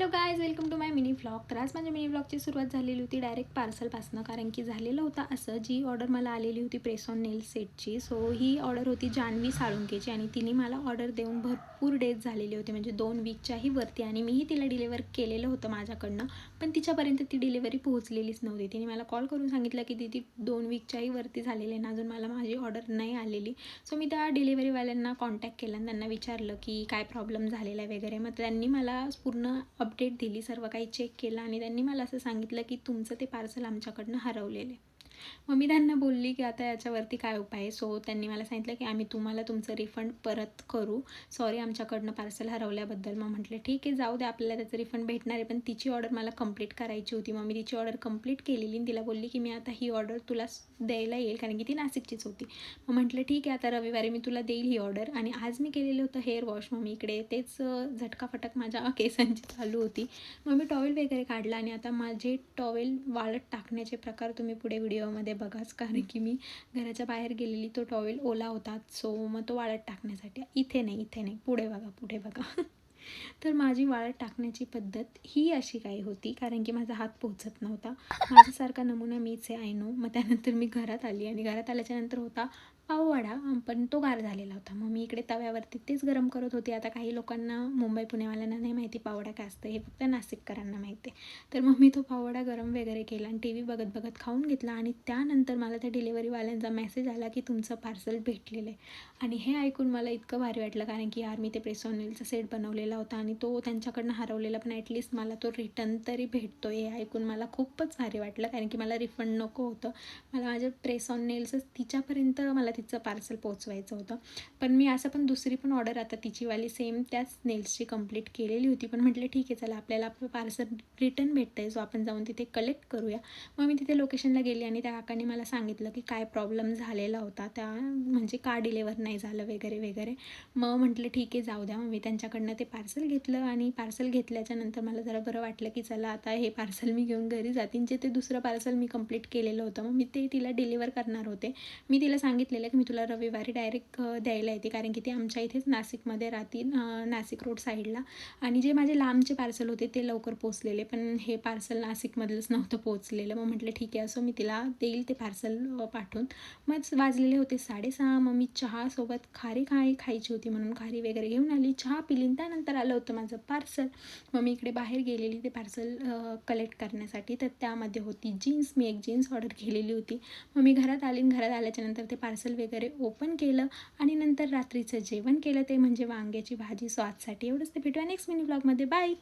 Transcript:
Hello guys, welcome to my mini vlog. तर आज माझ्या मिनी व्लॉगची सुरुवात झालेली होती डायरेक्ट पार्सलपासनं, कारण की झालेलं होतं असं, जी ऑर्डर मला आलेली होती प्रेस ऑन नेल सेटची. सो ही ऑर्डर होती जान्हवी साळुंकेची आणि तिने मला ऑर्डर देऊन भरपूर डेज झालेले होते, म्हणजे 2 वीकच्याही वरती. आणि मीही तिला डिलिव्हर केलेलं होतं माझ्याकडनं, पण तिच्यापर्यंत ती डिलिव्हरी पोहोचलेलीच नव्हती. तिने मला कॉल करून सांगितलं की ती 2 वीकच्याही वरती झालेली आहे ना, अजून मला माझी ऑर्डर नाही आलेली. सो मी त्या डिलिव्हरीवाल्यांना कॉन्टॅक्ट केला आणि त्यांना विचारलं की काय प्रॉब्लेम झालेला आहे वगैरे. मग त्यांनी मला पूर्ण अपडेट दिली, सर्व काही चेक केलं आणि त्यांनी मला असं सांगितलं की तुमचं ते पार्सल आमच्याकडनं हरवलेलं आहे. मग मी त्यांना बोलली की आता याच्यावरती काय उपाय आहे. सो त्यांनी मला सांगितलं की आम्ही तुम्हाला तुमचं रिफंड परत करू, सॉरी आमच्याकडनं पार्सल हरवल्याबद्दल. मग म्हटलं ठीक आहे, जाऊ दे, आपल्याला त्याचं रिफंड भेटणार आहे. पण तिची ऑर्डर मला कंप्लीट करायची होती. मग मी तिची ऑर्डर कंप्लीट केलेली आणि तिला बोलली की मी आता ही ऑर्डर तुला द्यायला येईल, कारण की ती नाशिकचीच होती. मग म्हटलं ठीक आहे, आता रविवारी मी तुला देईल ही ऑर्डर. आणि आज मी केलेलं होतं हेअर वॉश. मग मी इकडे तेच झटकाफटक माझ्या केसांची चालू होती. मग मी टॉवेल वगैरे काढला आणि आता माझे टॉवेल वाळत टाकण्याचे प्रकार तुम्ही पुढे व्हिडिओमध्ये बघाच, कारण की मी घराच्या बाहेर गेलेली, तो टॉवेल ओला होता. सो मग तो वाळत टाकण्यासाठी इथे नाही, पुढे बघा. तर माझी वाळत टाकण्याची पद्धत ही अशी काही होती, कारण की माझा हात पोहोचत नव्हता. माझ्यासारखा नमुना मीच आहे, आय नो. मग त्यानंतर मी घरात आली आणि घरात आल्याच्यानंतर होता पाववडा, पण तो गार झालेला होता. मग मी इकडे तव्यावरती तेच गरम करत होते. आता काही लोकांना, मुंबई पुणेवाल्यांना नाही माहिती पाववडा काय असतं, हे फक्त नाशिककरांना माहिती आहे. तर मग मी तो पाववडा गरम वगैरे केला आणि TV बघत बघत खाऊन घेतला. आणि त्यानंतर मला त्या डिलिव्हरीवाल्यांचा मेसेज आला की तुमचं पार्सल भेटलेलं आहे. आणि हे ऐकून मला इतकं भारी वाटलं, कारण की यार मी ते प्रेस ऑन नेलचा सेट बनवलेला होता आणि तो त्यांच्याकडनं हरवलेला, पण ॲटलिस्ट मला तो रिटर्न तरी भेटतो. हे ऐकून मला खूपच भारी वाटलं, कारण की मला रिफंड नको होतं. मला माझं प्रेस ऑन नेल्सच तिच्यापर्यंत मला तिचं पार्सल पोहोचवायचं होतं. पण मी असं पण दुसरी पण ऑर्डर आता तिचीवाली सेम त्याच नेल्सची कंप्लीट केलेली होती. पण म्हटलं ठीक आहे, चला आपल्याला आपलं पार्सल रिटर्न भेटतं आहे, सो आपण जाऊन तिथे कलेक्ट करूया. मग मी तिथे लोकेशनला गेली आणि त्या काकाने मला सांगितलं की काय प्रॉब्लेम झालेला होता, त्या म्हणजे का डिलेवर नाही झालं वगैरे. मग म्हटलं ठीक आहे, जाऊ द्या. मग मी त्यांच्याकडनं ते पार्सल घेतलं आणि पार्सल घेतल्याच्यानंतर मला जरा बरं वाटलं की चला आता हे पार्सल मी घेऊन घरी जातीन. जे ते दुसरं पार्सल मी कंप्लीट केलेलं होतं, मग मी ते तिला डिलिव्हर करणार होते. मी तिला सांगितलेलं की मी तुला रविवारी डायरेक्ट द्यायला येते, कारण की ती आमच्या इथेच नाशिकमध्ये राहते, नाशिक रोड साईडला. आणि जे माझे लांबचे पार्सल होते ते लवकर पोचलेले, पण हे पार्सल नाशिकमधलंच नव्हतं पोचलेलं. मग म्हटलं ठीक आहे, असं मी तिला देईल ते पार्सल पाठवून. मग वाजलेले होते 6:30. मग मी चहासोबत खारी खायची होती म्हणून खारी वगैरे घेऊन आली, चहा पिली. त्यानंतर आलं होतं माझं पार्सल. मग मी इकडे बाहेर गेलेली ते पार्सल कलेक्ट करण्यासाठी. तर त्यामध्ये होती जीन्स. मी एक जीन्स ऑर्डर केलेली होती. मग मी घरात आली आणि घरात आल्याच्यानंतर ते पार्सल वगैरे ओपन केलं आणि नंतर रात्रीचं जेवण केलं, ते म्हणजे वांग्याची भाजी. सो आजसाठी एवढंच. ते भेटूया नेक्स्ट मिनी ब्लॉगमध्ये. बाय.